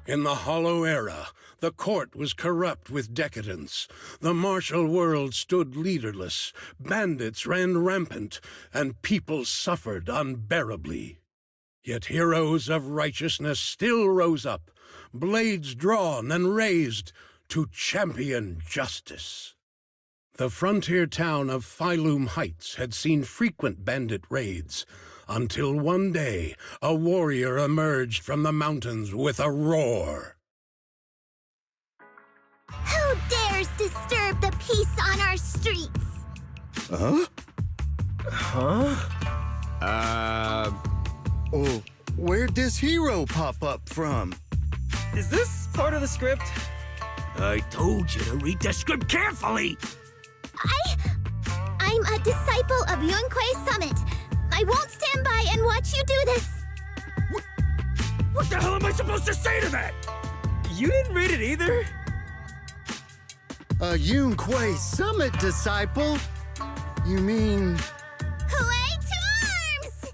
In the Hollow Era, the court was corrupt with decadence. The martial world stood leaderless, bandits ran rampant, and people suffered unbearably. Yet heroes of righteousness still rose up, blades drawn and raised to champion justice. The frontier town of Phylum Heights had seen frequent bandit raids, until one day a warrior emerged from the mountains with a roar. Who dares disturb the peace on our streets? Oh, where'd this hero pop up from? Is this part of the script? I told you to read the script carefully! I'm a disciple of Yunquei Summit. I won't stand by and watch you do this. What the hell am I supposed to say to that? You didn't read it either? A Yunquei Summit disciple? You mean... Huey to arms!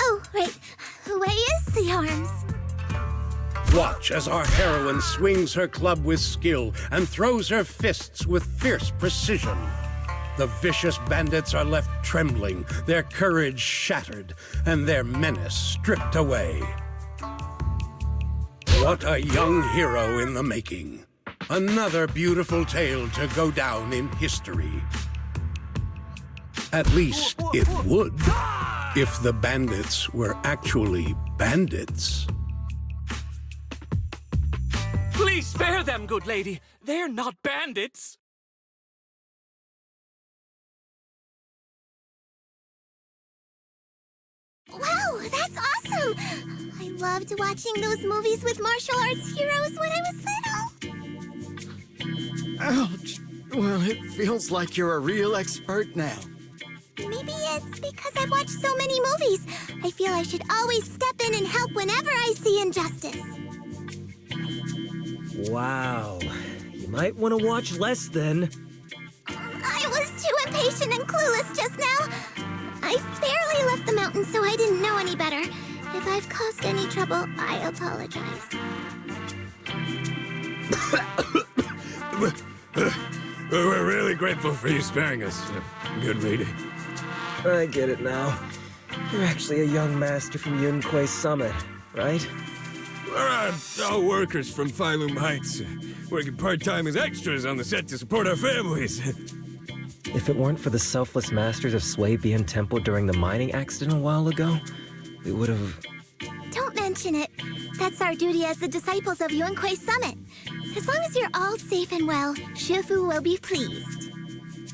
Oh, wait. Huey is the arms. Watch as our heroine swings her club with skill and throws her fists with fierce precision. The vicious bandits are left trembling, their courage shattered, and their menace stripped away. What a young hero in the making. Another beautiful tale to go down in history. At least it would, if the bandits were actually bandits. Please spare them, good lady. They're not bandits. Wow, that's awesome! I loved watching those movies with martial arts heroes when I was little. Ouch! Well, it feels like you're a real expert now. Maybe it's because I've watched so many movies. I feel I should always step in and help whenever I see injustice. Wow. You might want to watch less then. I was too impatient and clueless just now. I barely left the mountain, so I didn't know any better. If I've caused any trouble, I apologize. We're really grateful for you sparing us, good lady. I get it now. You're actually a young master from Yunquei Summit, right? We're all workers from Phylum Heights, working part-time as extras on the set to support our families. If it weren't for the selfless masters of Swabian Temple during the mining accident a while ago, we would have... Don't mention it. That's our duty as the disciples of Yunquei Summit. As long as you're all safe and well, Fufu will be pleased.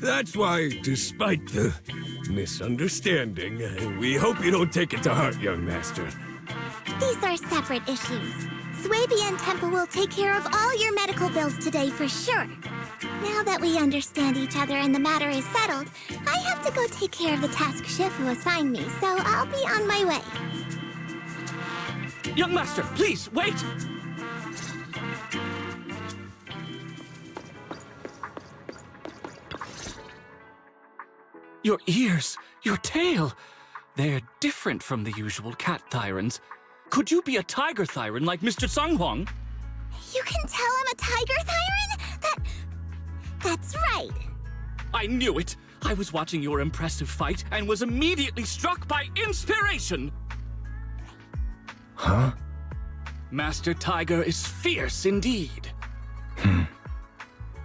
That's why, despite the misunderstanding, we hope you don't take it to heart, young master. These are separate issues. Swabian Temple will take care of all your medical bills today for sure. Now that we understand each other and the matter is settled, I have to go take care of the task Shifu assigned me, so I'll be on my way. Young master, please, wait! Your ears, your tail, they're different from the usual cat thyrans. Could you be a tiger thyran like Mr. Sunghuang? You can tell I'm a tiger thyran? That's right. I knew it! I was watching your impressive fight and was immediately struck by inspiration! Huh? Master Tiger is fierce indeed.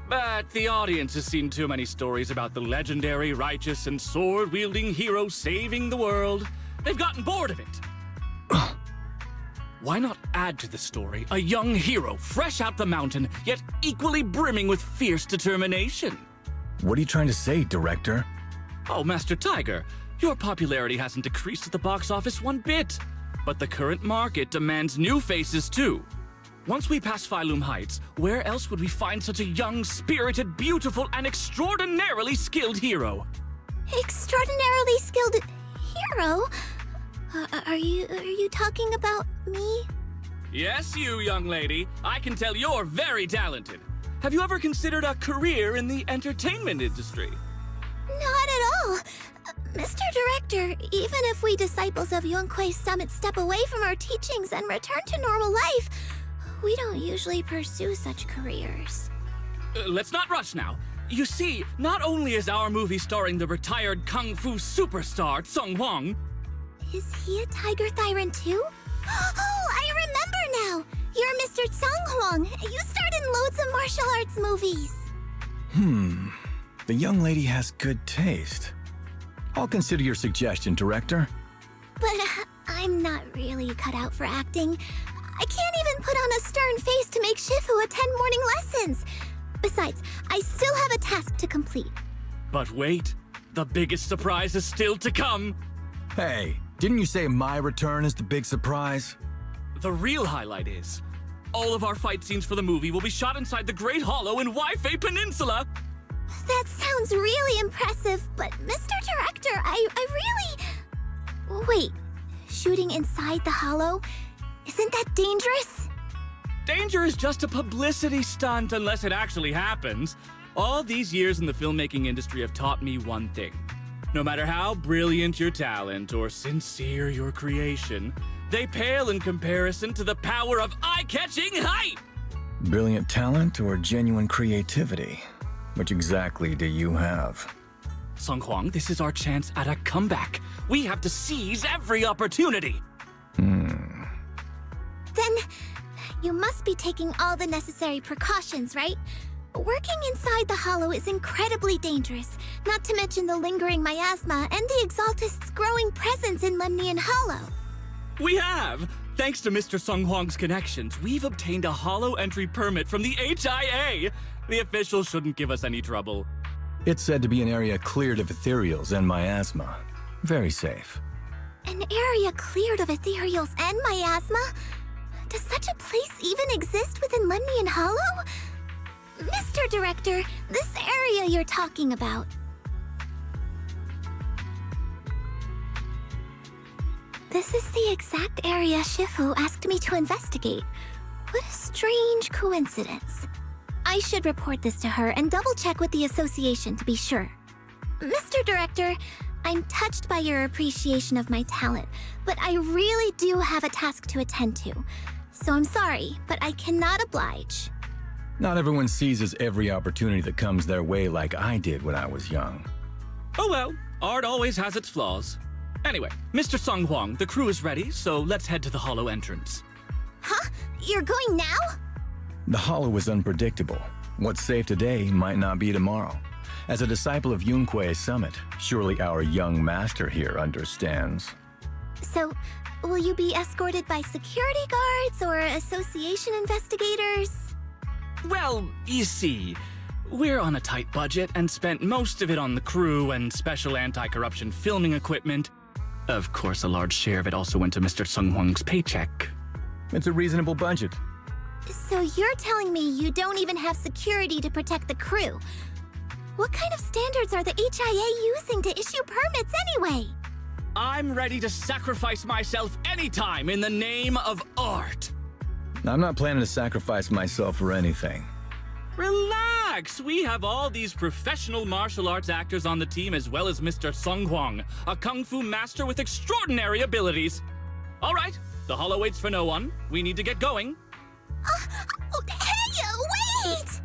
But the audience has seen too many stories about the legendary, righteous, and sword-wielding hero saving the world. They've gotten bored of it. Why not add to the story a young hero fresh out the mountain, yet equally brimming with fierce determination? What are you trying to say, director? Oh, Master Tiger, your popularity hasn't decreased at the box office one bit. But the current market demands new faces too. Once we pass Phylum Heights, where else would we find such a young, spirited, beautiful, and extraordinarily skilled hero? Extraordinarily skilled hero? Are you talking about me? Yes, you, young lady. I can tell you're very talented. Have you ever considered a career in the entertainment industry? Not at all. Mr. Director, even if we disciples of Yunque's Summit step away from our teachings and return to normal life, we don't usually pursue such careers. Let's not rush now. You see, not only is our movie starring the retired kung fu superstar Song Huang. Is he a tiger Thyran too? Oh, I remember now! You're Mr. Song Huang. You starred in loads of martial arts movies. The young lady has good taste. I'll consider your suggestion, Director. But I'm not really cut out for acting. I can't even put on a stern face to make Shifu attend morning lessons. Besides, I still have a task to complete. But wait, the biggest surprise is still to come. Hey, didn't you say my return is the big surprise? The real highlight is, all of our fight scenes for the movie will be shot inside the Great Hollow in Waifei Peninsula. That sounds really impressive, but Mr. Director, I really... Wait, shooting inside the hollow? Isn't that dangerous? Danger is just a publicity stunt unless it actually happens. All these years in the filmmaking industry have taught me one thing. No matter how brilliant your talent or sincere your creation, they pale in comparison to the power of eye-catching height! Brilliant talent or genuine creativity? Which exactly do you have? Song Huang, this is our chance at a comeback. We have to seize every opportunity. Then, you must be taking all the necessary precautions, right? Working inside the hollow is incredibly dangerous, not to mention the lingering miasma and the Exaltist's growing presence in Lemnian Hollow. We have! Thanks to Mr. Song Huang's connections, we've obtained a hollow entry permit from the HIA. The officials shouldn't give us any trouble. It's said to be an area cleared of ethereals and miasma. Very safe. An area cleared of ethereals and miasma? Does such a place even exist within Lemnian Hollow? Mr. Director, this area you're talking about. This is the exact area Shifu asked me to investigate. What a strange coincidence. I should report this to her and double-check with the association to be sure. Mr. Director, I'm touched by your appreciation of my talent, but I really do have a task to attend to. So I'm sorry, but I cannot oblige. Not everyone seizes every opportunity that comes their way like I did when I was young. Oh well, art always has its flaws. Anyway, Mr. Song Huang, the crew is ready, so let's head to the hollow entrance. Huh? You're going now? The hollow is unpredictable. What's safe today might not be tomorrow. As a disciple of Yunque's Summit, surely our young master here understands. So, will you be escorted by security guards or association investigators? Well, you see, we're on a tight budget and spent most of it on the crew and special anti-corruption filming equipment. Of course, a large share of it also went to Mr. Sung Huang's paycheck. It's a reasonable budget. So you're telling me you don't even have security to protect the crew? What kind of standards are the HIA using to issue permits anyway? I'm ready to sacrifice myself anytime in the name of art. I'm not planning to sacrifice myself for anything. Relax! We have all these professional martial arts actors on the team as well as Mr. Sung Huang, a kung fu master with extraordinary abilities. All right, the hollow waits for no one. We need to get going. Hey, wait!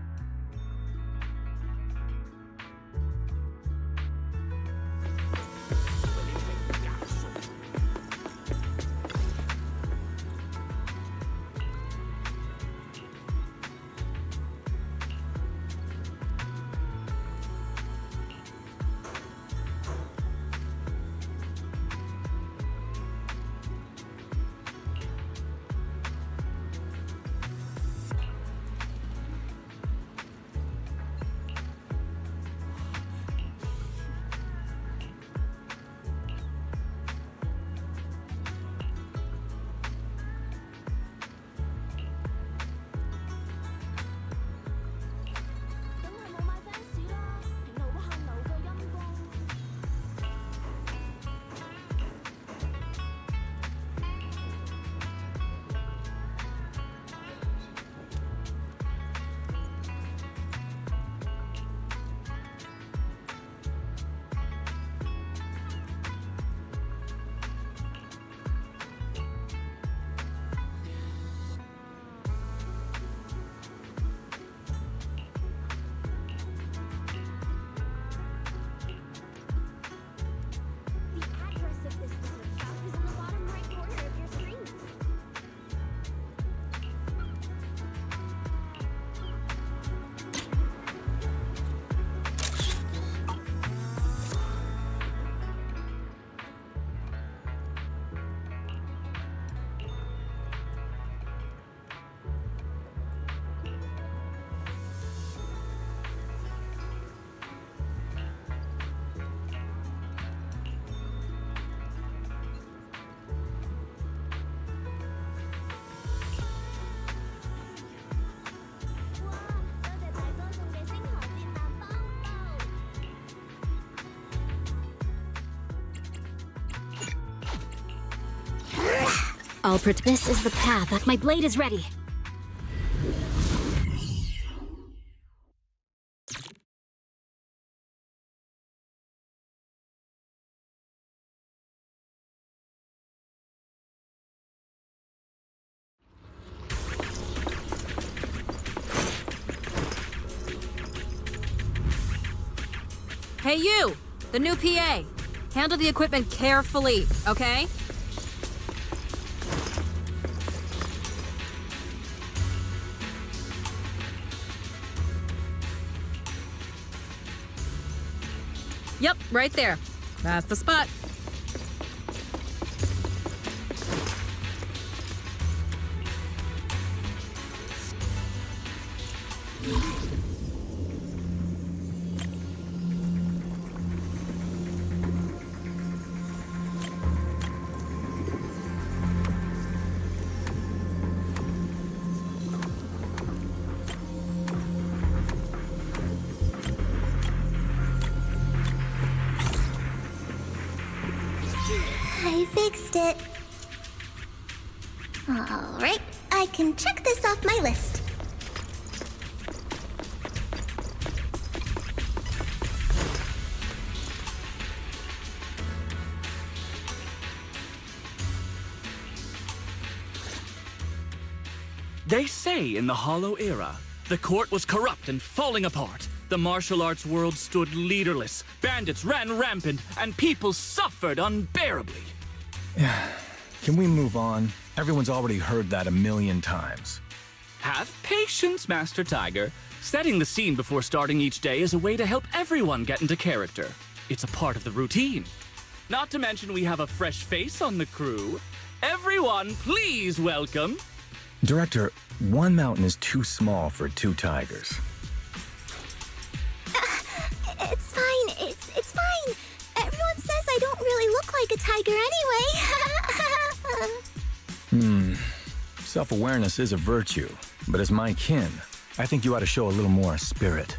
This is the path. My blade is ready. Hey you! The new PA! Handle the equipment carefully, okay? Yep, right there. That's the spot. I fixed it. All right, I can check this off my list. They say in the Hollow Era, the court was corrupt and falling apart. The martial arts world stood leaderless, bandits ran rampant, and people suffered unbearably. Can we move on? Everyone's already heard that a million times. Have patience, Master Tiger. Setting the scene before starting each day is a way to help everyone get into character. It's a part of the routine. Not to mention we have a fresh face on the crew. Everyone, please welcome... Director, one mountain is too small for two tigers. It's fine, it's fine. Everyone says I don't really look like a tiger anyway. Self-awareness is a virtue, but as my kin, I think you ought to show a little more spirit.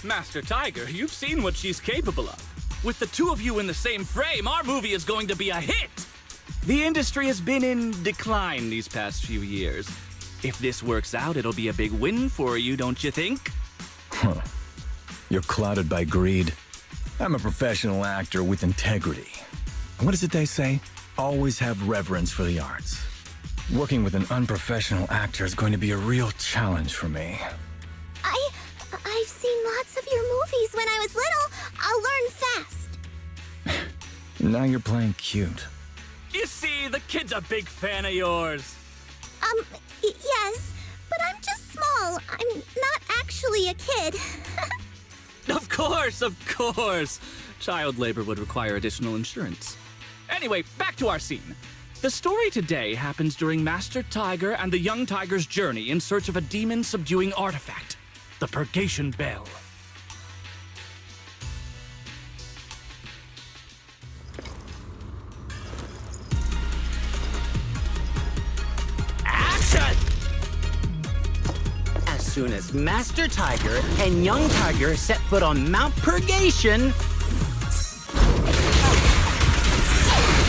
Master Tiger, you've seen what she's capable of. With the two of you in the same frame, our movie is going to be a hit! The industry has been in decline these past few years. If this works out, it'll be a big win for you, don't you think? Huh. You're clouded by greed. I'm a professional actor with integrity. What is it they say? Always have reverence for the arts. Working with an unprofessional actor is going to be a real challenge for me. I've seen lots of your movies when I was little. I'll learn fast. Now you're playing cute. You see, the kid's a big fan of yours. Yes, but I'm just small. I'm not actually a kid. Of course, of course. Child labor would require additional insurance. Anyway, back to our scene. The story today happens during Master Tiger and the young tiger's journey in search of a demon-subduing artifact, the Purgation Belle. As soon as Master Tiger and Young Tiger set foot on Mount Purgation,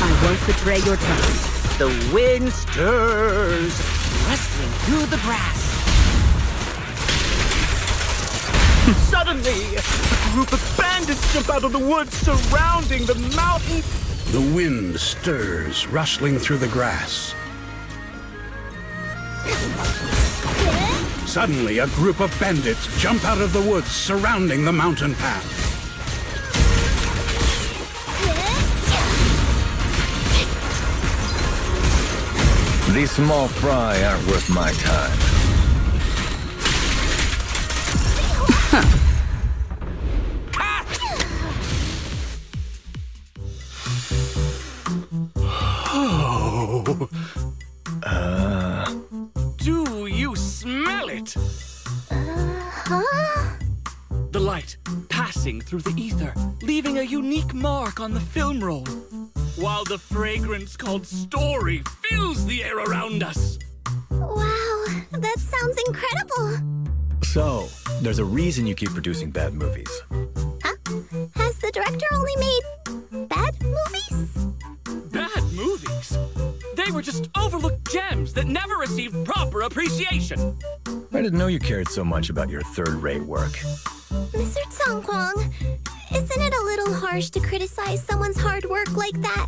I won't betray your trust. The wind stirs, rustling through the grass. Suddenly, a group of bandits jump out of the woods surrounding the mountain. The wind stirs, rustling through the grass. Suddenly, a group of bandits jump out of the woods surrounding the mountain path. These small fry aren't worth my time. Do you smell it? Huh? The light passing through the ether, leaving a unique mark on the film roll, while the fragrance called story fills the air around us. Wow, that sounds incredible. So, there's a reason you keep producing bad movies. Huh? Has the director only made bad movies? Bad movies? They were were just overlooked gems that never received proper appreciation. I didn't know you cared so much about your third-rate work. Mr. Tsongkwang, isn't it a little harsh to criticize someone's hard work like that?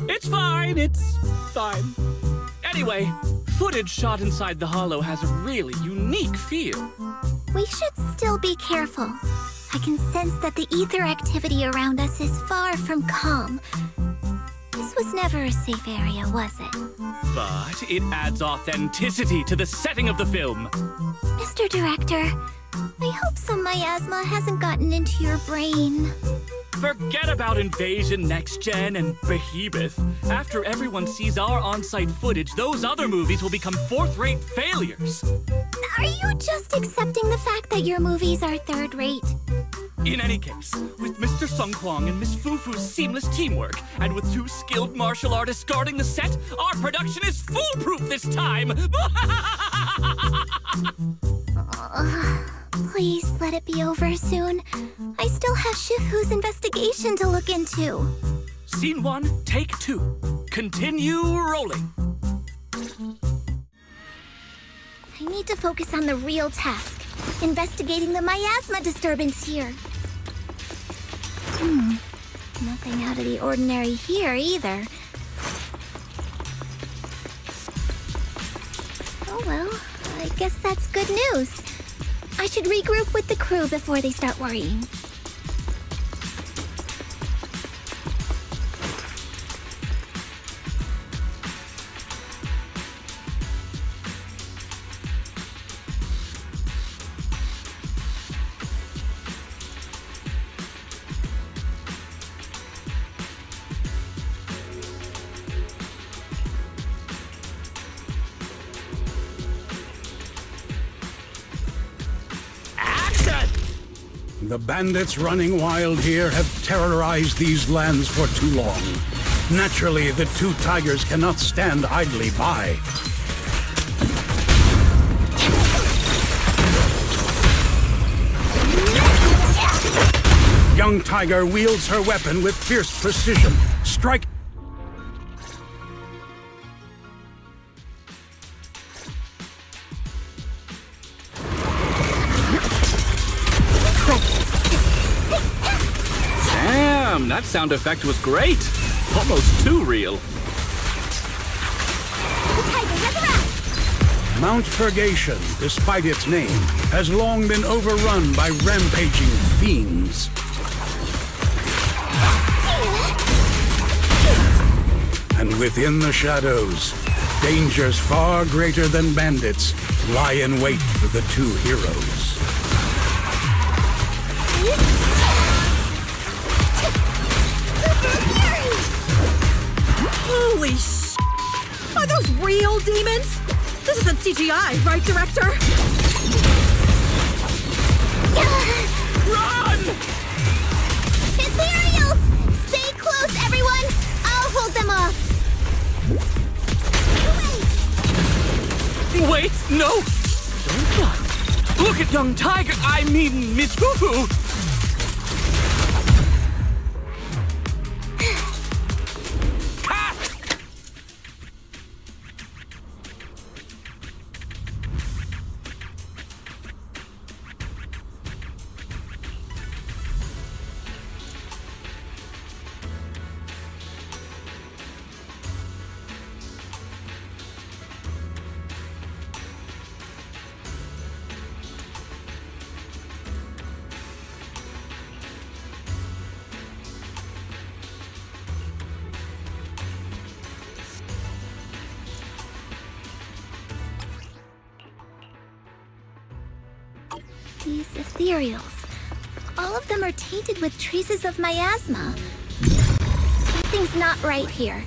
It's fine, it's fine. Anyway, footage shot inside the hollow has a really unique feel. We should still be careful. I can sense that the ether activity around us is far from calm. This was never a safe area, was it? But it adds authenticity to the setting of the film. Mr. Director, I hope some miasma hasn't gotten into your brain. Forget about Invasion Next Gen and Behemoth. After everyone sees our on-site footage, those other movies will become fourth-rate failures. Are you just accepting the fact that your movies are third-rate? In any case, with Mr. Tsongkwang and Miss Fufu's seamless teamwork, and with 2 skilled martial artists guarding the set, our production is foolproof this time! Please let it be over soon. I still have Shifu's investigation to look into. Scene 1, take 2. Continue rolling. I need to focus on the real task, investigating the miasma disturbance here. Nothing out of the ordinary here either. Oh well, I guess that's good news. I should regroup with the crew before they start worrying. The bandits running wild here have terrorized these lands for too long. Naturally, the 2 tigers cannot stand idly by. Young Tiger wields her weapon with fierce precision. Strike... Damn, that sound effect was great. Almost too real. The tiger has arrived! Mount Purgation, despite its name, has long been overrun by rampaging fiends. And within the shadows, dangers far greater than bandits lie in wait for the 2 heroes. Holy sh! Are those real demons? This isn't CGI, right, Director? Run! Ethereals! Stay close, everyone! I'll hold them off! Wait, no! Don't run. Look at young Tiger, I mean Miss Fufu! These ethereals. All of them are tainted with traces of miasma. Something's not right here.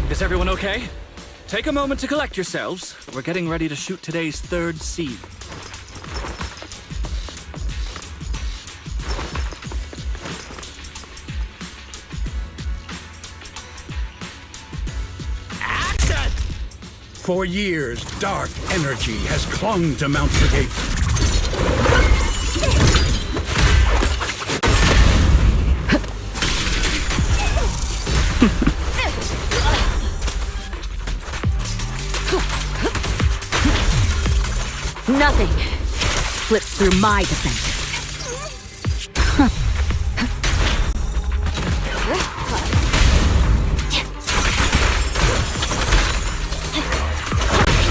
Is everyone okay? Take a moment to collect yourselves. We're getting ready to shoot today's 3rd scene. For years, dark energy has clung to Mount Brigade. Nothing slips through my defense.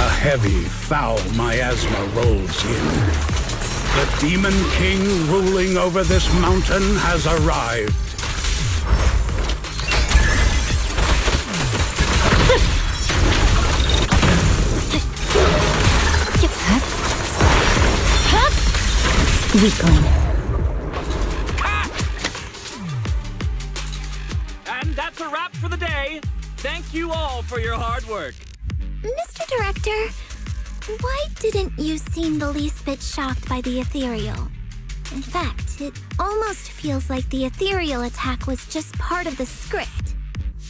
A heavy, foul miasma rolls in. The Demon King ruling over this mountain has arrived. Weakling. And that's a wrap for the day. Thank you all for your hard work. Mr. Director, why didn't you seem the least bit shocked by the ethereal? In fact, it almost feels like the ethereal attack was just part of the script.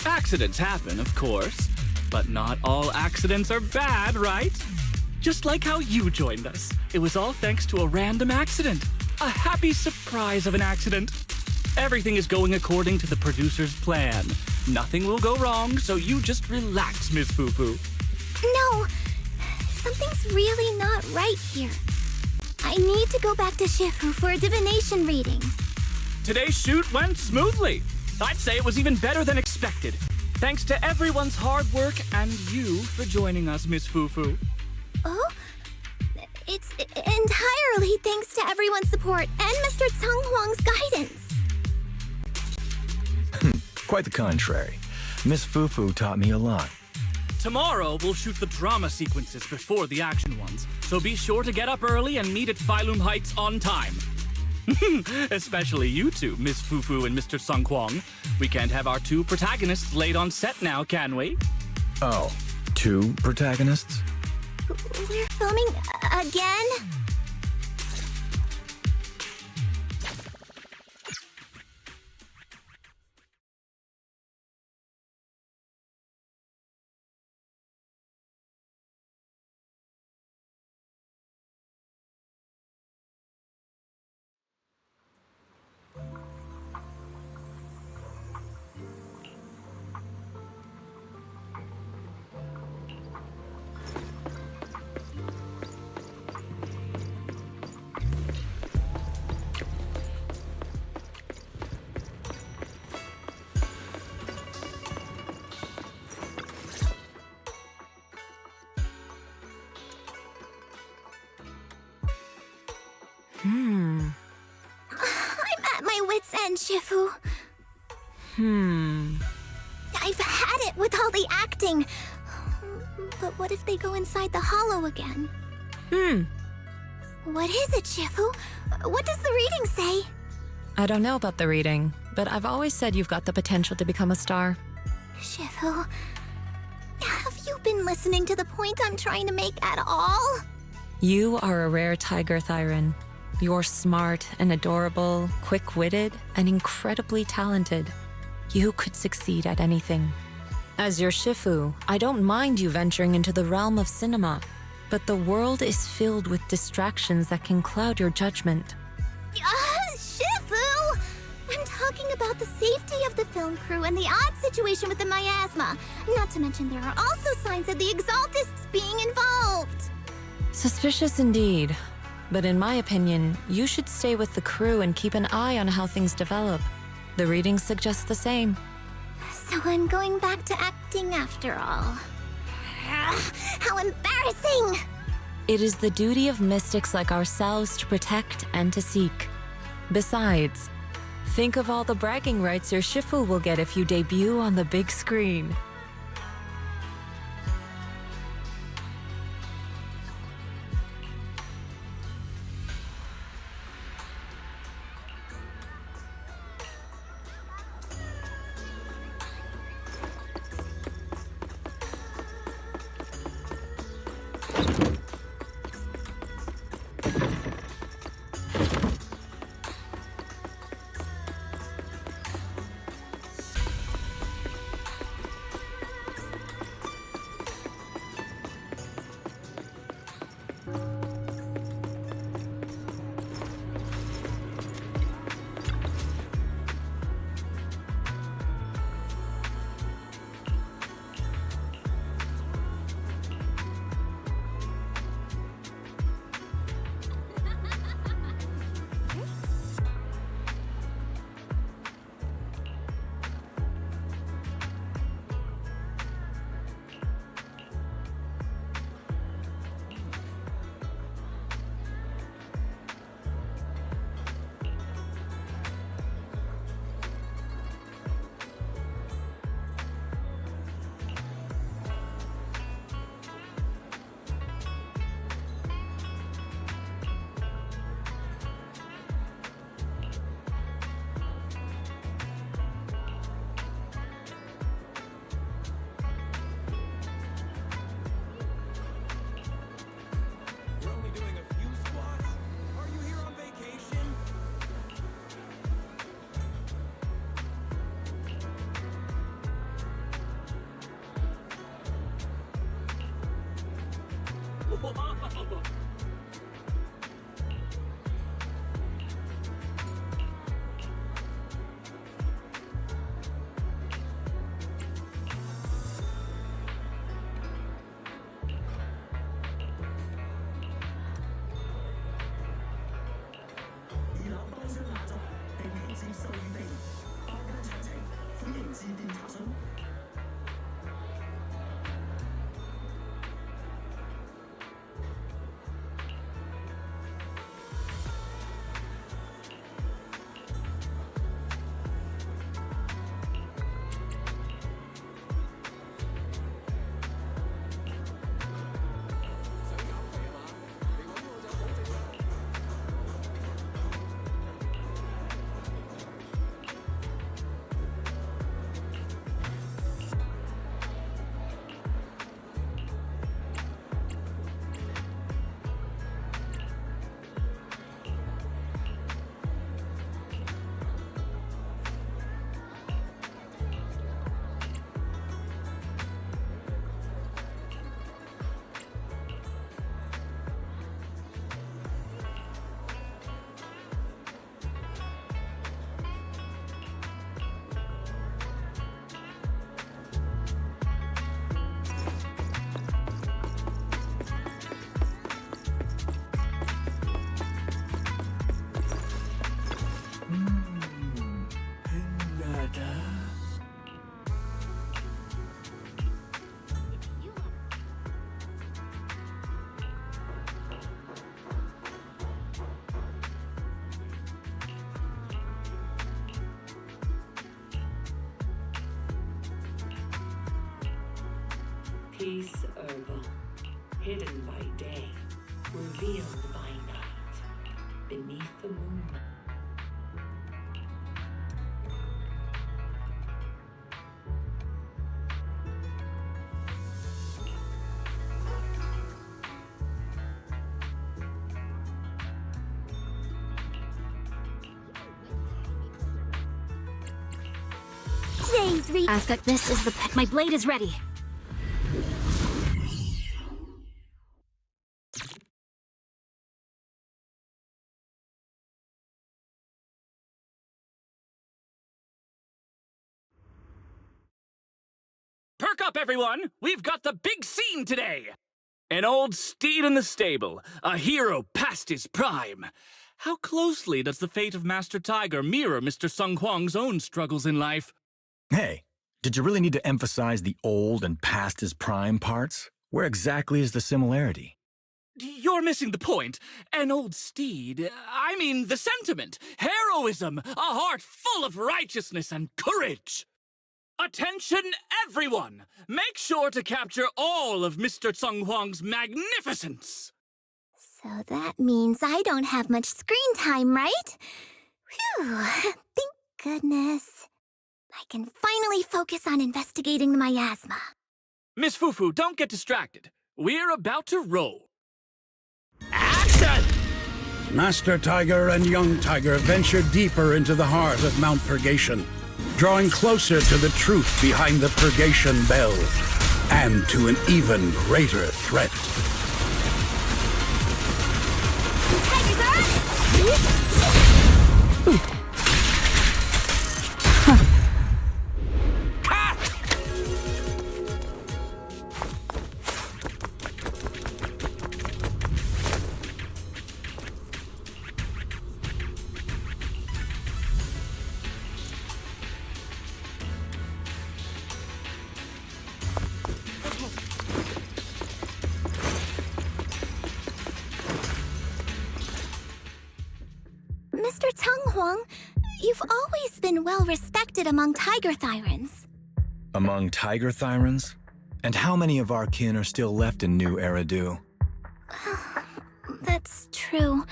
Accidents happen, of course, but not all accidents are bad, right? Just like how you joined us. It was all thanks to a random accident. A happy surprise of an accident. Everything is going according to the producer's plan. Nothing will go wrong, so you just relax, Miss Fufu. No, something's really not right here. I need to go back to Shifu for a divination reading. Today's shoot went smoothly. I'd say it was even better than expected. Thanks to everyone's hard work and you for joining us, Miss Fufu. Oh? It's entirely thanks to everyone's support and Mr. Tsung Huang's guidance. Quite the contrary. Miss Fufu taught me a lot. Tomorrow, we'll shoot the drama sequences before the action ones, so be sure to get up early and meet at Phylum Heights on time. Especially you two, Miss Fufu and Mr. Sung Kwang. We can't have our two protagonists late on set now, can we? Oh, two protagonists? We're filming again? I'm at my wit's end, Shifu. I've had it with all the acting. But what if they go inside the hollow again? What is it, Shifu? What does the reading say? I don't know about the reading, but I've always said you've got the potential to become a star. Shifu, have you been listening to the point I'm trying to make at all? You are a rare tiger, Thyron. You're smart and adorable, quick-witted, and incredibly talented. You could succeed at anything. As your Shifu, I don't mind you venturing into the realm of cinema, but the world is filled with distractions that can cloud your judgment. Shifu! I'm talking about the safety of the film crew and the odd situation with the miasma. Not to mention there are also signs of the Exaltists being involved. Suspicious indeed. But in my opinion, you should stay with the crew and keep an eye on how things develop. The readings suggest the same. So I'm going back to acting after all. How embarrassing! It is the duty of mystics like ourselves to protect and to seek. Besides, think of all the bragging rights your Shifu will get if you debut on the big screen. Peace herbal, hidden by day, revealed by night, beneath the moon. Aspect, this is the... My blade is ready. Perk up, everyone! We've got the big scene today! An old steed in the stable, a hero past his prime. How closely does the fate of Master Tiger mirror Mr. Sung Huang's own struggles in life? Hey, did you really need to emphasize the old and past his prime parts? Where exactly is the similarity? You're missing the point. An old steed, I mean the sentiment, heroism, a heart full of righteousness and courage. Attention, everyone! Make sure to capture all of Mr. Sung Huang's magnificence! So that means I don't have much screen time, right? Phew, thank goodness. I can finally focus on investigating the miasma. Miss Fufu, don't get distracted. We're about to roll. Action! Master Tiger and young Tiger venture deeper into the heart of Mount Purgation, drawing closer to the truth behind the Purgation Bell, and to an even greater threat. Mr. Tung Huang, you've always been well respected among Tiger Thyrans. Among Tiger Thyrans? And how many of our kin are still left in New Eridu? That's true.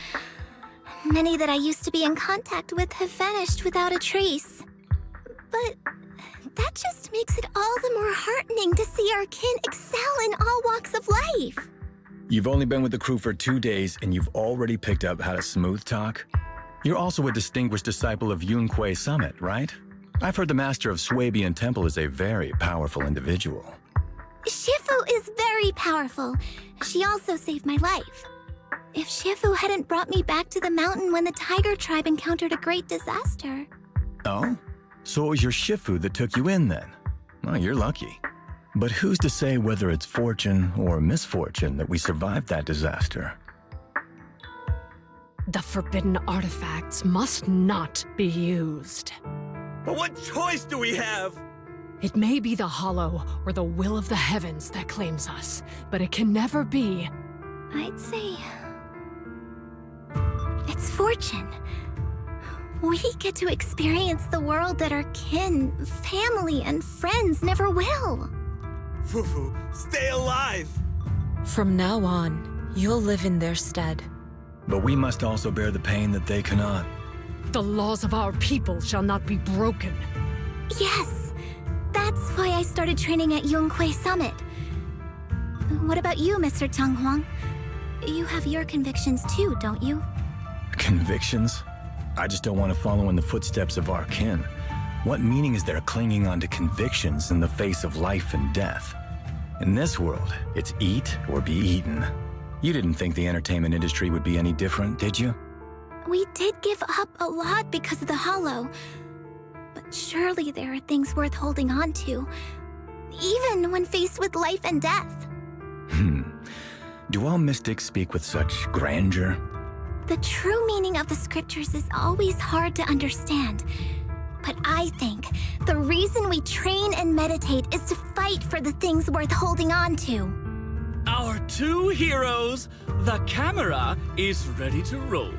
Many that I used to be in contact with have vanished without a trace. But that just makes it all the more heartening to see our kin excel in all walks of life. You've only been with the crew for 2 days and you've already picked up how to smooth talk? You're also a distinguished disciple of Yunque Summit, right? I've heard the master of Swabian Temple is a very powerful individual. Shifu is very powerful. She also saved my life. If Shifu hadn't brought me back to the mountain when the tiger tribe encountered a great disaster... Oh? So it was your Shifu that took you in then? Well, you're lucky. But who's to say whether it's fortune or misfortune that we survived that disaster? The forbidden artifacts must not be used. But what choice do we have? It may be the Hollow or the will of the heavens that claims us, but it can never be. I'd say... it's fortune. We get to experience the world that our kin, family, and friends never will. Fufu, stay alive! From now on, you'll live in their stead. But we must also bear the pain that they cannot. The laws of our people shall not be broken. Yes, that's why I started training at Yunquei Summit. What about you, Mr. Tang Huang? You have your convictions too, don't you? Convictions? I just don't want to follow in the footsteps of our kin. What meaning is there clinging on to convictions in the face of life and death? In this world, it's eat or be eaten. You didn't think the entertainment industry would be any different, did you? We did give up a lot because of the Hollow. But surely there are things worth holding on to, even when faced with life and death. Do all mystics speak with such grandeur? The true meaning of the scriptures is always hard to understand. But I think the reason we train and meditate is to fight for the things worth holding on to. Our two heroes, the camera is ready to roll.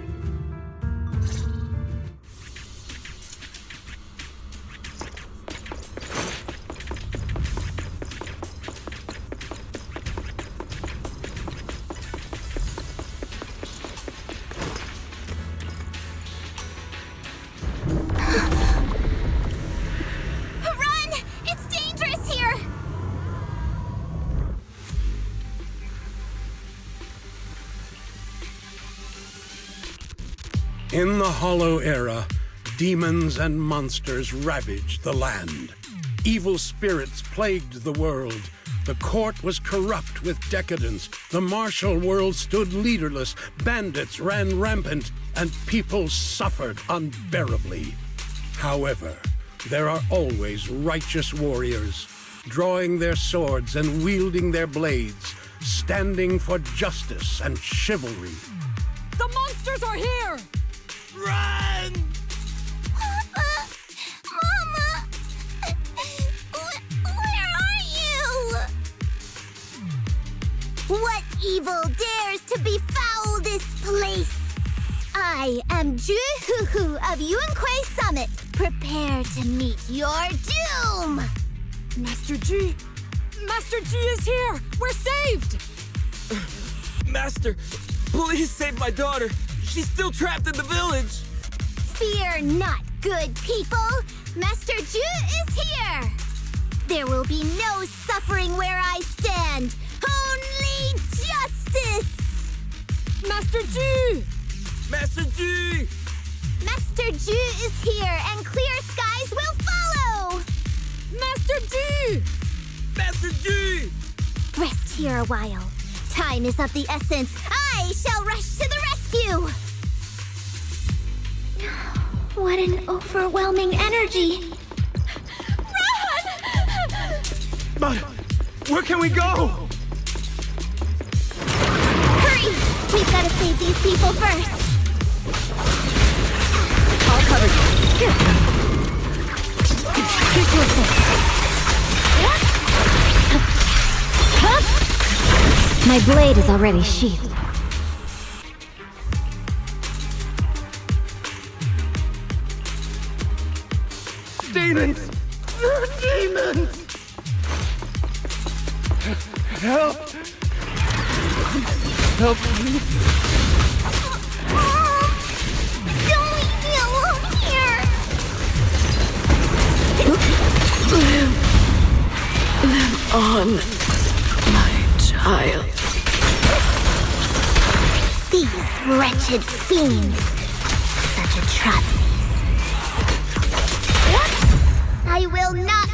Run! It's dangerous here! In the Hollow Era, demons and monsters ravaged the land. Evil spirits plagued the world. The court was corrupt with decadence. The martial world stood leaderless. Bandits ran rampant, and people suffered unbearably. However, there are always righteous warriors, drawing their swords and wielding their blades, standing for justice and chivalry. The monsters are here! Run! Mama! Where are you? What evil dares to befoul this place? I am Juhuhu of Yunquei Summit. Prepare to meet your doom! Master G! Master G is here! We're saved! Master, please save my daughter. She's still trapped in the village. Fear not, good people. Master Ju is here. There will be no suffering where I stand. Only justice. Master G! Master G! Master Ju is here, and clear skies will follow. Master G! Master G! Rest here a while. Time is of the essence. I shall rush to the rescue. What an overwhelming energy. Run! But where can we go? Hurry! We've got to save these people first. I'll cover you. Here. Keep your My blade is already sheathed. Demons! Demons! Help! Help me! Don't leave me alone here! Live on, my child. These wretched fiends. Such atrocities. I will not...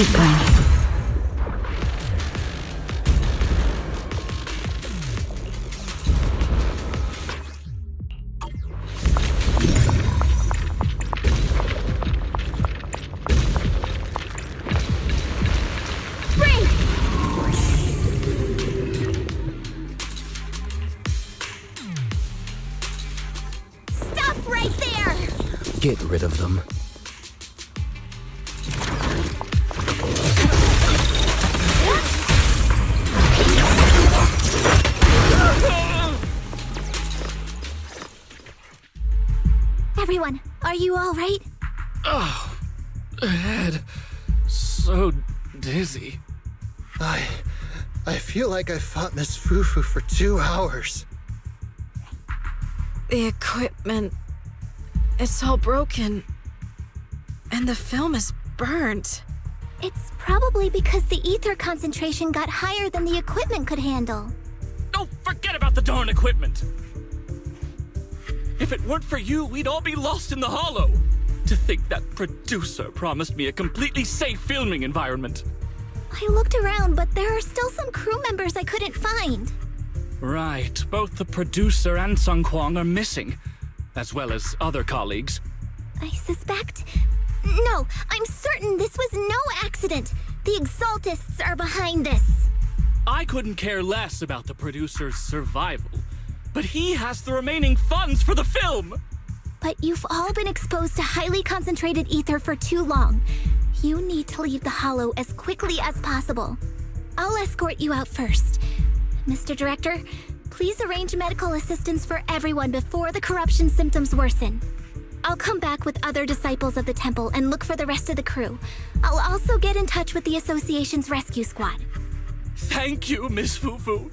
heat gun. Stop right there! Get rid of them. Everyone, are you all right? Oh, head. So dizzy. I feel like I fought Miss Fufu for 2 hours. The equipment. It's all broken. And the film is burnt. It's probably because the ether concentration got higher than the equipment could handle. Oh, forget about the darn equipment! If it weren't for you, we'd all be lost in the hollow. To think that producer promised me a completely safe filming environment. I looked around, but there are still some crew members I couldn't find. Right, both the producer and Sung Kwang are missing, as well as other colleagues. I suspect... No, I'm certain this was no accident. The Exaltists are behind this. I couldn't care less about the producer's survival, but he has the remaining funds for the film! But you've all been exposed to highly concentrated ether for too long. You need to leave the hollow as quickly as possible. I'll escort you out first. Mr. Director, please arrange medical assistance for everyone before the corruption symptoms worsen. I'll come back with other disciples of the temple and look for the rest of the crew. I'll also get in touch with the Association's rescue squad. Thank you, Miss Fufu.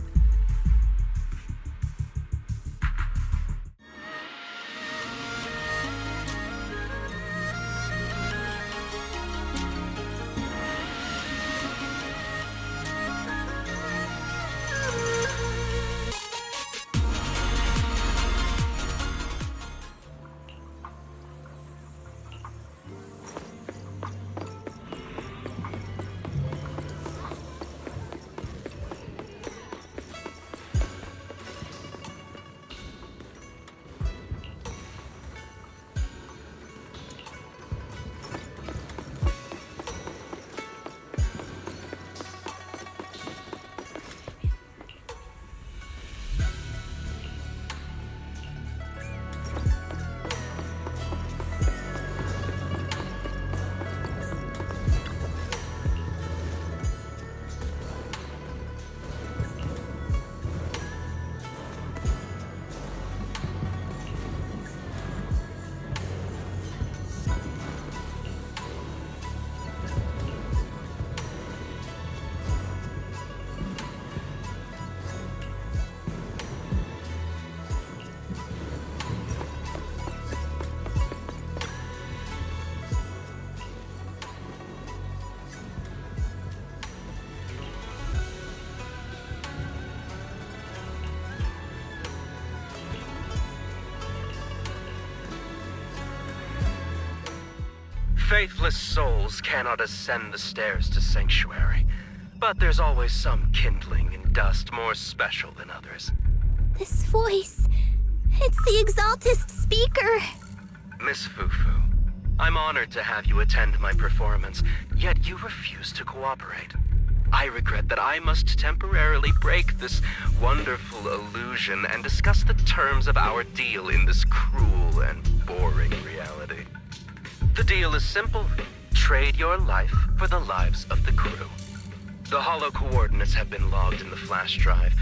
Faithless souls cannot ascend the stairs to sanctuary, but there's always some kindling in dust more special than others. This voice... It's the Exaltist speaker! Miss Fufu, I'm honored to have you attend my performance, yet you refuse to cooperate. I regret that I must temporarily break this wonderful illusion and discuss the terms of our deal in this cruel and boring reality. The deal is simple. Trade your life for the lives of the crew. The hollow coordinates have been logged in the flash drive.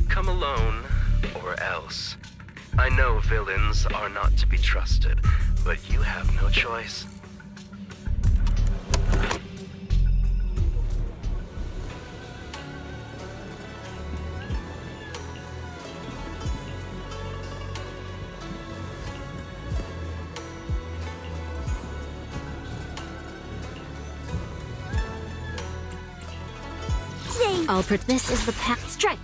Come alone, or else. I know villains are not to be trusted, but you have no choice. This is the path. Strike!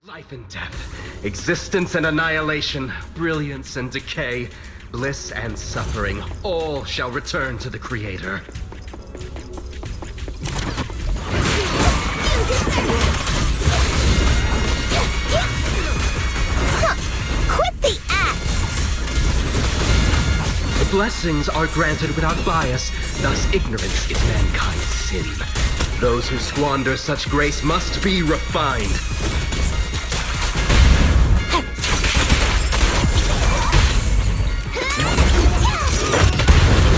Life and death, existence and annihilation, brilliance and decay, bliss and suffering, all shall return to the Creator. Quit the act! Blessings are granted without bias, thus ignorance is mankind's sin. Those who squander such grace must be refined.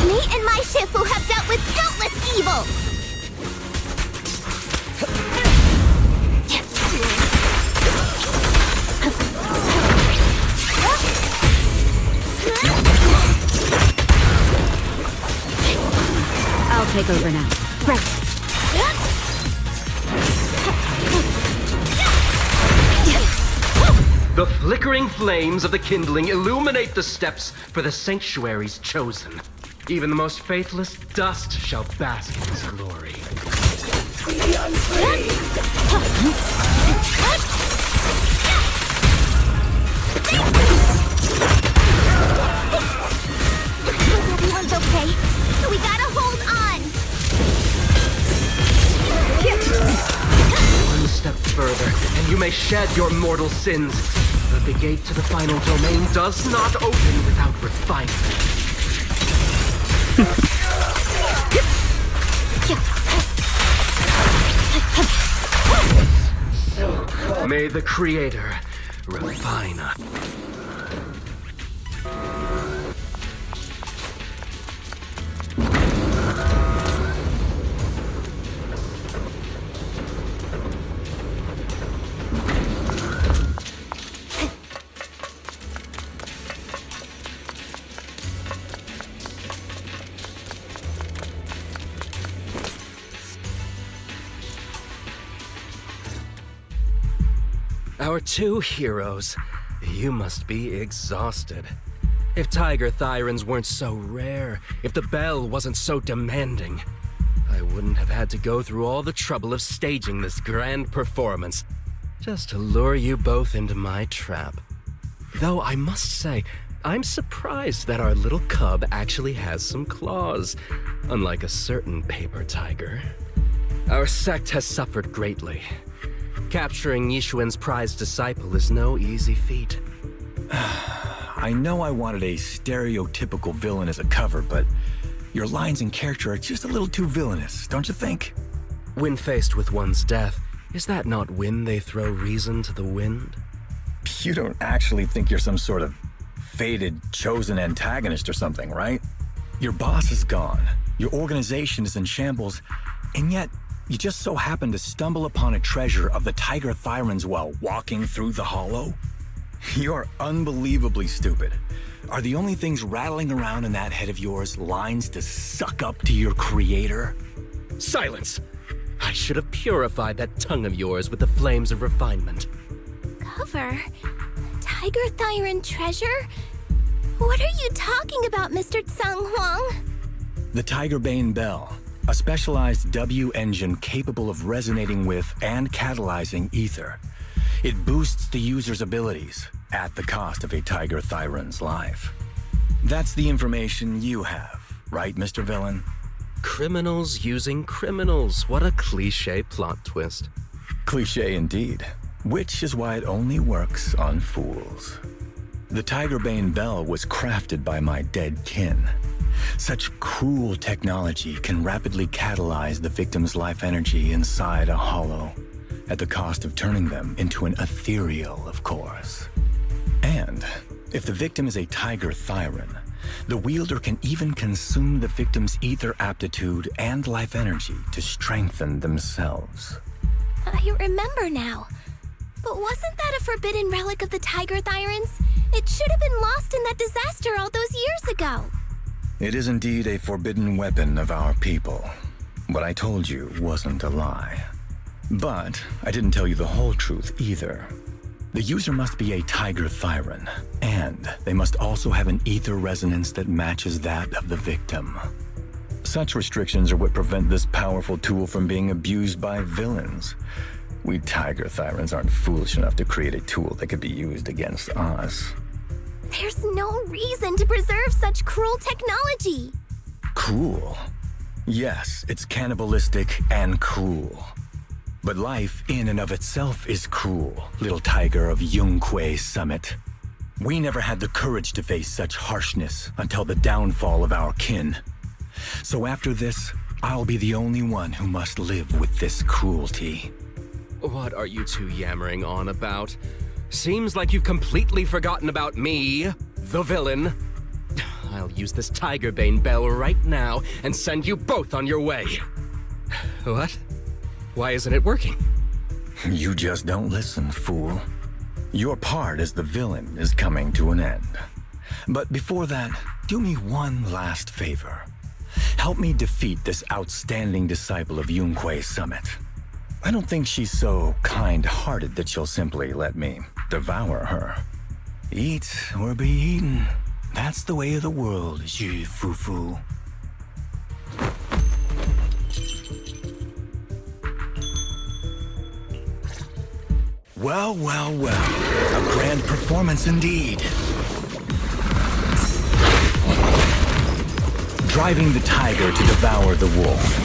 Me and my Shifu have dealt with countless evils! I'll take over now. Right. The flickering flames of the kindling illuminate the steps for the sanctuaries chosen. Even the most faithless dust shall bask in his glory. Everyone's okay. We gotta hold on! One step further, and you may shed your mortal sins. But the gate to the final domain does not open without refinement. May the Creator refine us. Our two heroes. You must be exhausted. If Tiger Thyrans weren't so rare, if the Belle wasn't so demanding, I wouldn't have had to go through all the trouble of staging this grand performance just to lure you both into my trap. Though I must say, I'm surprised that our little cub actually has some claws, unlike a certain paper tiger. Our sect has suffered greatly. Capturing Yishuan's prized disciple is no easy feat. I know I wanted a stereotypical villain as a cover, but your lines and character are just a little too villainous, don't you think? When faced with one's death, is that not when they throw reason to the wind? You don't actually think you're some sort of fated, chosen antagonist or something, right? Your boss is gone, your organization is in shambles, and yet you just so happen to stumble upon a treasure of the Tiger Thyrans while walking through the hollow? You're unbelievably stupid. Are the only things rattling around in that head of yours lines to suck up to your creator? Silence! I should have purified that tongue of yours with the flames of refinement. Cover? Tiger Thyran treasure? What are you talking about, Mr. Tsung Huang? The Tigerbane Belle, a specialized W engine capable of resonating with and catalyzing ether. It boosts the user's abilities at the cost of a Tiger Thyran's life. That's the information you have, right, Mr. Villain? Criminals using criminals. What a cliché plot twist. Cliché indeed, which is why it only works on fools. The Tigerbane Belle was crafted by my dead kin. Such cruel technology can rapidly catalyze the victim's life energy inside a hollow, at the cost of turning them into an ethereal, of course. And if the victim is a Tiger Thyran, the wielder can even consume the victim's ether aptitude and life energy to strengthen themselves. I remember now. But wasn't that a forbidden relic of the Tiger Thyrans? It should have been lost in that disaster all those years ago. It is indeed a forbidden weapon of our people. What I told you wasn't a lie. But I didn't tell you the whole truth either. The user must be a Tiger Thyran, and they must also have an ether resonance that matches that of the victim. Such restrictions are what prevent this powerful tool from being abused by villains. We Tiger Thyrans aren't foolish enough to create a tool that could be used against us. There's no reason to preserve such cruel technology. Cruel? Yes, it's cannibalistic and cruel. But life in and of itself is cruel, little tiger of Yunque Summit. We never had the courage to face such harshness until the downfall of our kin. So after this, I'll be the only one who must live with this cruelty. What are you two yammering on about? Seems like you've completely forgotten about me, the villain. I'll use this Tigerbane Belle right now and send you both on your way. What? Why isn't it working? You just don't listen, fool. Your part as the villain is coming to an end. But before that, do me one last favor. Help me defeat this outstanding disciple of Yunque Summit. I don't think she's so kind-hearted that she'll simply let me devour her. Eat or be eaten. That's the way of the world, Fufu. Well, well, well. A grand performance indeed. Driving the tiger to devour the wolf.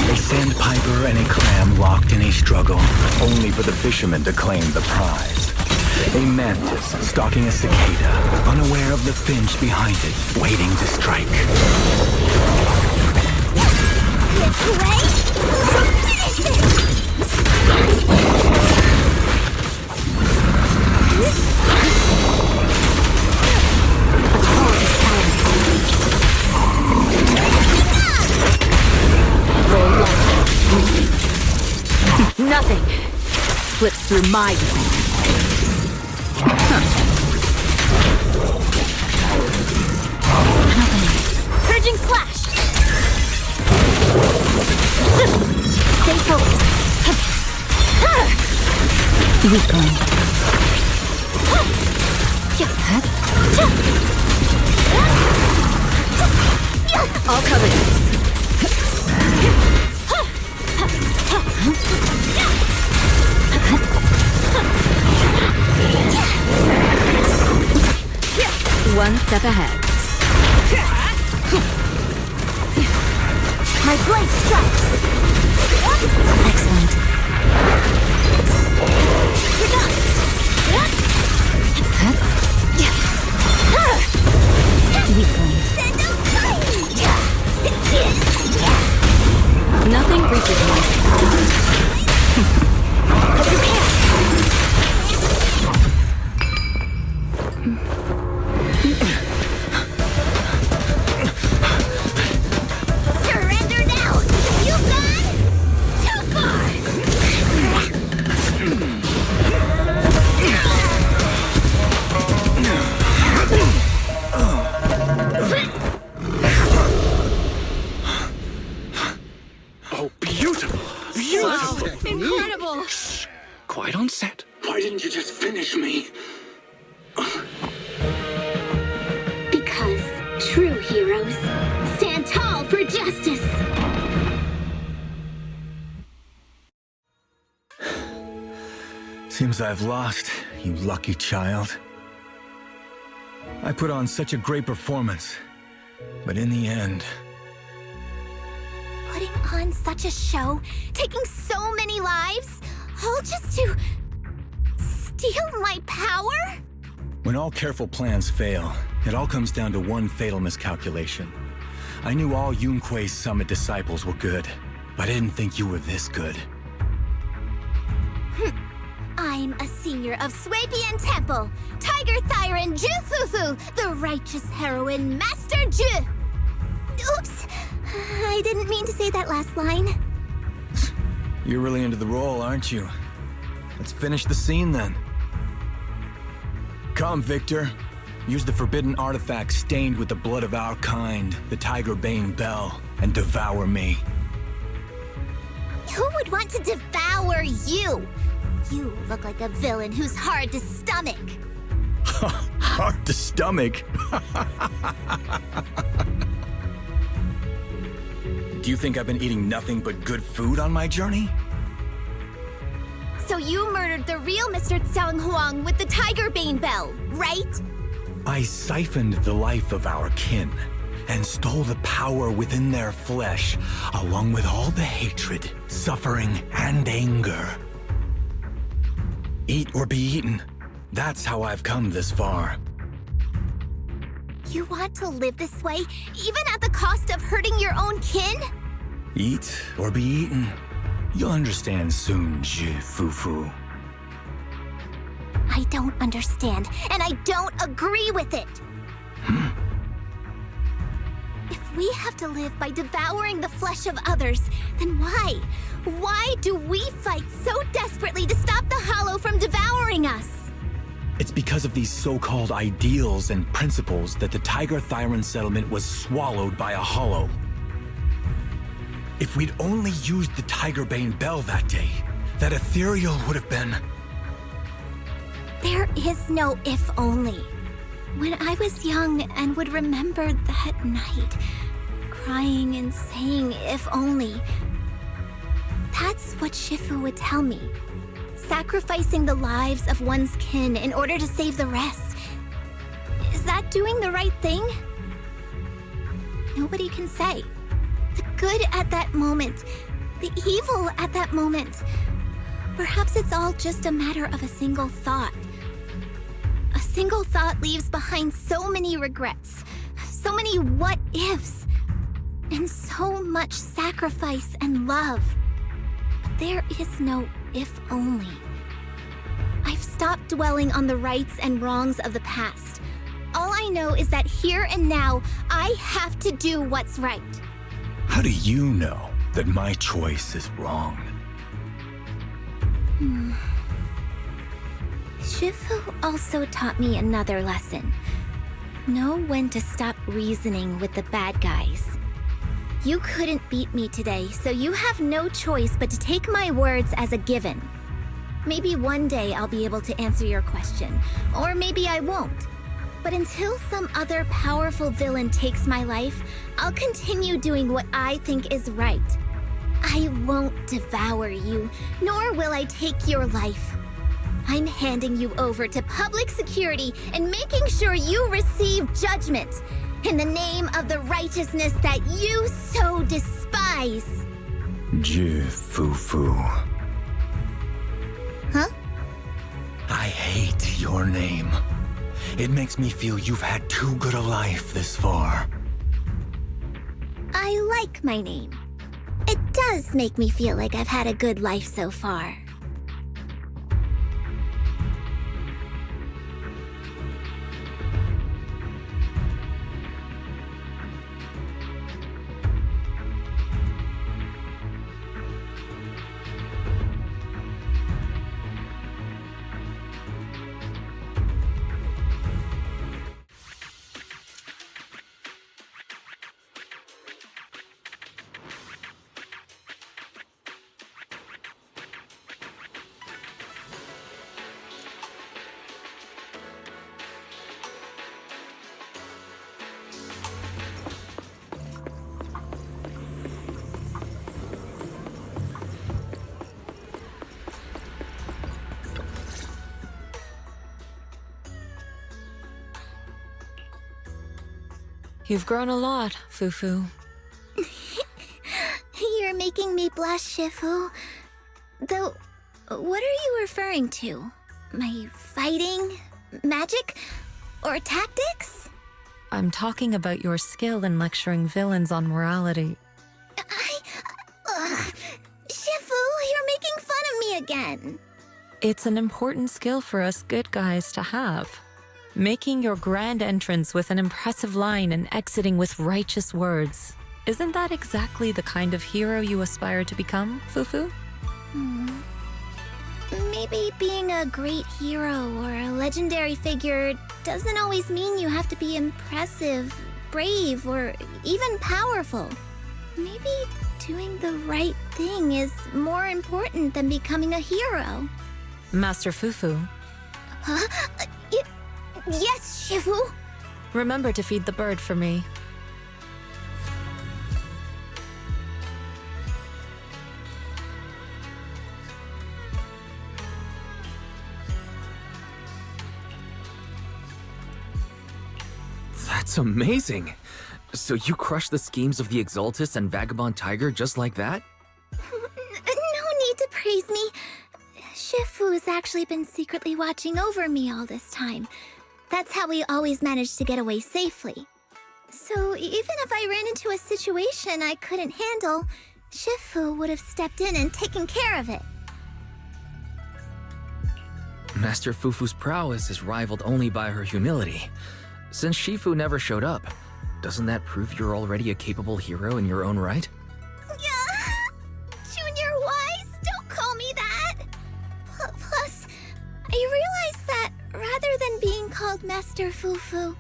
A sandpiper and a clam locked in a struggle, only for the fisherman to claim the prize. A mantis stalking a cicada, unaware of the finch behind it, waiting to strike. Nothing slips through my defense. Purging slash! Stay focused. Weakling. I'll cover this. One step ahead. My blade strikes! Excellent. Weakling. Nothing reaches me. Surrender now! You've gone too far! Oh, beautiful! Beautiful! Wow, incredible! Quiet on set. Why didn't you just finish me? Because true heroes stand tall for justice! Seems I've lost, you lucky child. I put on such a great performance, but in the end... Putting on such a show, taking so many lives, all just to steal my power? When all careful plans fail, it all comes down to one fatal miscalculation. I knew all Yunque Summit disciples were good, but I didn't think you were this good. I'm a senior of Swabian Temple, Tiger Thyran Ju Fufu, the righteous heroine Master Ju. Oops, I didn't mean to say that last line. You're really into the role, aren't you? Let's finish the scene then. Come, Victor. Use the forbidden artifact stained with the blood of our kind, the Tigerbane Belle, and devour me. Who would want to devour you? You look like a villain who's hard to stomach. Hard to stomach? Do you think I've been eating nothing but good food on my journey? So you murdered the real Mr. Tsang Huang with the Tiger Bane Belle, right? I siphoned the life of our kin and stole the power within their flesh, along with all the hatred, suffering, and anger. Eat or be eaten. That's how I've come this far. You want to live this way, even at the cost of hurting your own kin? Eat or be eaten. You'll understand soon, Fufu. I don't understand, and I don't agree with it. If we have to live by devouring the flesh of others, then why? Why do we fight so desperately to stop the Hollow from devouring us? It's because of these so-called ideals and principles that the Tiger Thyron settlement was swallowed by a Hollow. If we'd only used the Tiger Bane Belle that day, that ethereal would have been... There is no if only. When I was young and would remember that night, crying and saying if only, that's what Shifu would tell me. Sacrificing the lives of one's kin in order to save the rest. Is that doing the right thing? Nobody can say. The good at that moment, the evil at that moment. Perhaps it's all just a matter of a single thought. A single thought leaves behind so many regrets, so many what-ifs, and so much sacrifice and love. But there is no if only. I've stopped dwelling on the rights and wrongs of the past. All I know is that here and now, I have to do what's right. How do you know that my choice is wrong? Shifu also taught me another lesson. Know when to stop reasoning with the bad guys. You couldn't beat me today, so you have no choice but to take my words as a given. Maybe one day I'll be able to answer your question, or maybe I won't. But until some other powerful villain takes my life, I'll continue doing what I think is right. I won't devour you, nor will I take your life. I'm handing you over to public security and making sure you receive judgment in the name of the righteousness that you so despise. Fufu. Huh? I hate your name. It makes me feel you've had too good a life this far. I like my name. It does make me feel like I've had a good life so far. You've grown a lot, Fufu. You're making me blush, Shifu. Though, what are you referring to? My fighting? Magic? Or tactics? I'm talking about your skill in lecturing villains on morality. Shifu, you're making fun of me again. It's an important skill for us good guys to have. Making your grand entrance with an impressive line and exiting with righteous words. Isn't that exactly the kind of hero you aspire to become, Fufu? Maybe being a great hero or a legendary figure doesn't always mean you have to be impressive, brave, or even powerful. Maybe doing the right thing is more important than becoming a hero. Master Fufu. Huh? Yes, Shifu. Remember to feed the bird for me. That's amazing. So you crushed the schemes of the Exaltus and Vagabond Tiger just like that? No need to praise me. Shifu's actually been secretly watching over me all this time. That's how we always managed to get away safely. So even if I ran into a situation I couldn't handle, Shifu would have stepped in and taken care of it. Master Fufu's prowess is rivaled only by her humility. Since Shifu never showed up, doesn't that prove you're already a capable hero in your own right? Junior Wise, don't call me that! Plus, I realize that rather than being called Master Fufu,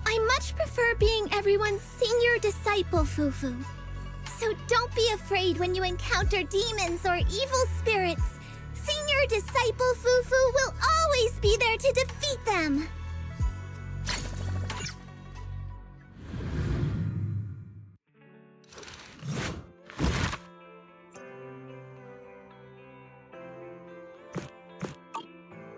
I much prefer being everyone's senior disciple Fufu. So don't be afraid when you encounter demons or evil spirits. Senior disciple Fufu will always be there to defeat them!